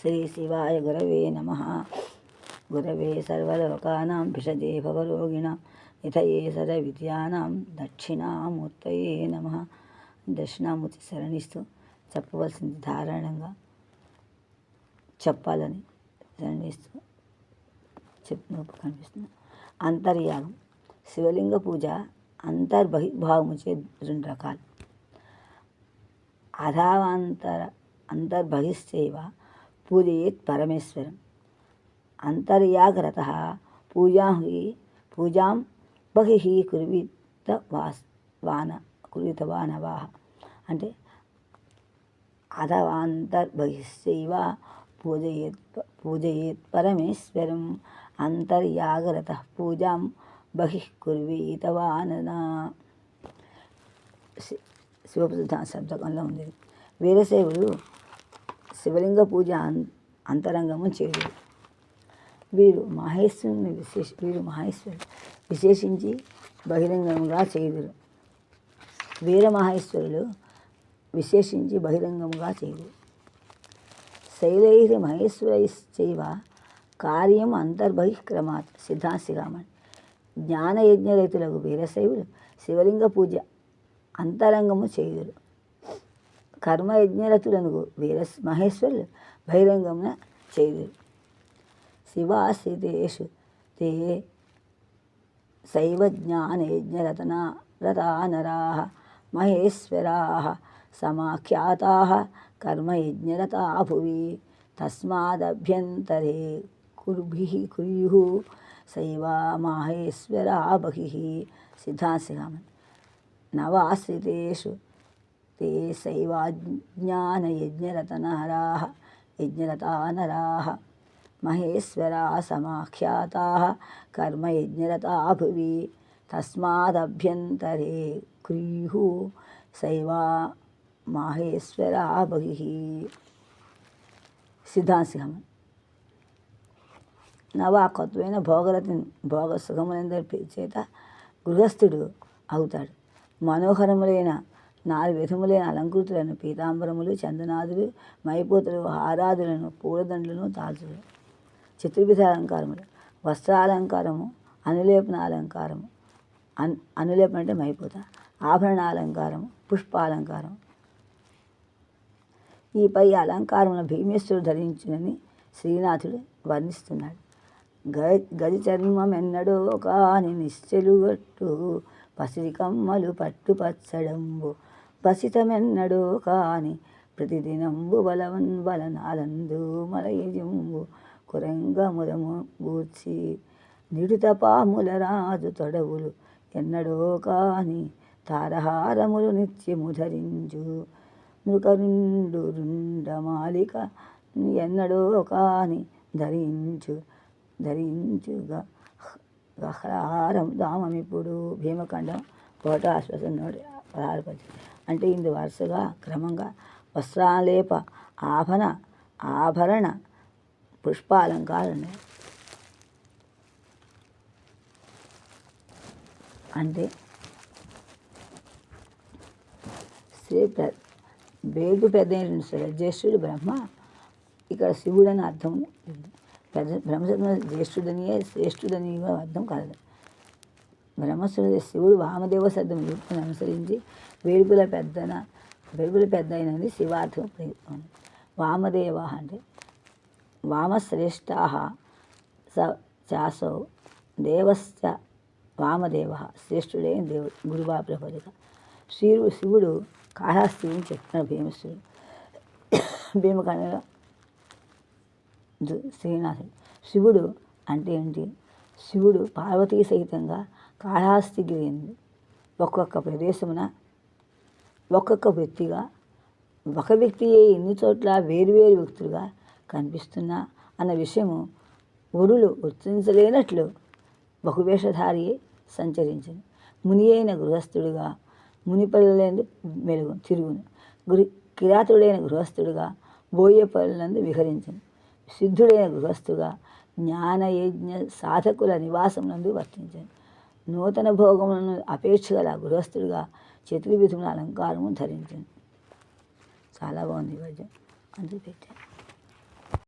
శ్రీ శివాయ గురవే నమః. గురవే సర్వలోకానాం భిషజే భవరోగిణాం నిధయే సర్వవిద్యానాం దక్షిణామూర్తయే నమః. దక్షిణామూర్తి శరణిస్తూ చెప్పవలసింది ధారాళంగా చెప్పాలని శరణిస్తూ చెప్పినప్పుడు కనిపిస్తుంది. అంతర్యాగం. శివలింగ పూజ అంతర్బహిర్భావముచే 2 రకాలు. అంతర్బహిశ్చైవ పూజయేత్ పరమేశ్వరం. అంతర్యాగరతః పూజాం బహిః కుర్వీతవానవాః. అంటే అథవాంతర్బహిశ్చైవ పూజయేత్ పరమేశ్వరం. అంతర్యాగరతః పూజాం బహిః కుర్వీతవాననా. శివప్రతిష్ఠా శబ్దకంలో ఉంది. వీరశైవుడు శివలింగ పూజ అంతరంగము చేయుడు. వీరు మహేశ్వరుడు విశేషించి బహిరంగముగా చేయుదురు. వీర మహేశ్వరులు విశేషించి బహిరంగముగా చేయుదురు. శైలైర్మహేశ్వరైశ్చైవ కార్యం అంతర్బహిక్రమాత్. సిద్ధాంతిగామన్. జ్ఞానయజ్ఞరైతులకు వీరశైవులు శివలింగ పూజ అంతరంగము చేయుదురు. కర్మయజ్ఞరతులకు మహేశ్వరులు బహిరంగమున చేయుదురు. శివాశ్రితేషు తే శైవ జ్ఞానయజ్ఞరతా నరాః మహేశ్వరాః సమాఖ్యాతాః కర్మయజ్ఞరతా భువి. తస్మాదభ్యంతరే కుర్యుః శైవా మహేశ్వరా బహిః. సిద్ధాంతిగామన్. నవాశ్రితేషు తే శైవజ్ఞానయజ్ఞరతా నరాః మహేశ్వరా సమాఖ్యాతాః కర్మయజ్ఞరతా భువి. తస్మాదభ్యంతరే కుర్యుః శైవా మహేశ్వరా బహిః. సిద్ధాంతిగామన్. నవ కొత్తమైన భోగ సుఖములందరి చేత గృహస్థుడు అవుతాడు. మనోహరములైన 4 విధములైన అలంకృతులను పీతాంబరములు, చందనాదులు, మైపోతులు, హారాదులను, పూలదండలను దాల్చుడు. చతుర్విధ అలంకారములు. వస్త్రాలంకారము, అనులేపనాలంకారము. అనులేపన అంటే మైపోత. ఆభరణాలంకారము, పుష్పాలంకారం. ఈ పై అలంకారములను భీమేశ్వరుడు ధరించునని శ్రీనాథుడు వర్ణిస్తున్నాడు. గజ చర్మమెన్నడో కాని నిశ్చెలుగట్టు పసిడి కమ్మలు పట్టు పచ్చడంబు పసితమెన్నడో కాని ప్రతిదినంబు బలనాలందు మలయజంబు కురంగమురము గూర్చి నిడుత పాముల రాజు తొడవులు ఎన్నడో కాని తారహారములు నిత్యము ధరించు మృకరుండమాలిక ఎన్నడో కాని ధరించుగా గహ్రహారం దామమిప్పుడు. భీమఖండం 1వ ఆశ్వాసం 116. అంటే ఇందు వరుసగా క్రమంగా వస్త్రాలేప ఆభరణ పుష్పాలంకారాలు ఉన్నాయి. అంటే వేడు పెద్ద జ్యేష్ఠుడు బ్రహ్మ. ఇక్కడ శివుడని అర్థం. బ్రహ్మశబ్దం జ్యేష్ఠుడనియే శ్రేష్ఠుడని అర్థం కాదు. బ్రహ్మశబ్ద శివుడు వామదేవ శబ్దం రూపాన్ని అనుసరించి వేడుపుల పెద్ద అయినది శివార్థం ప్రయుక్తం. వామదేవ అంటే వామశ్రేష్ఠాః చాసౌ దేవశ్చ వామదేవ. శ్రేష్ఠుడైన దేవుడు గురువా ప్రబోధిక. శివుడు కాళహస్తిని చెప్తున్నాడు భీమేశ్వరుడు. భీమఖండంలో శ్రీనాథుడు. శివుడు అంటే ఏంటి? శివుడు పార్వతీ సహితంగా కాళహస్తిగిరి ఒక్కొక్క ప్రదేశమున ఒక్కొక్క వ్యక్తిగా, ఒక వ్యక్తియే ఎన్ని చోట్ల వేరువేరు వ్యక్తులుగా కనిపిస్తున్నా అన్న విషయము వరులు గుర్తించలేనట్లు బహువేషధారియే సంచరించింది. ముని అయిన గృహస్థుడుగా మునిపల్లందు తిరుగును. కిరాతుడైన గృహస్థుడుగా బోయపల్లందు విహరించను. సిద్ధుడైన గృహస్థుగా జ్ఞానయజ్ఞ సాధకుల నివాసమునందు వర్తించను. నూతన భోగములను అపేక్ష గల గృహస్థుడుగా చతుర్విధముల అలంకారము ధరించను. చాలా బాగుంది ఈ పద్యం. అందుకు పెట్టాను.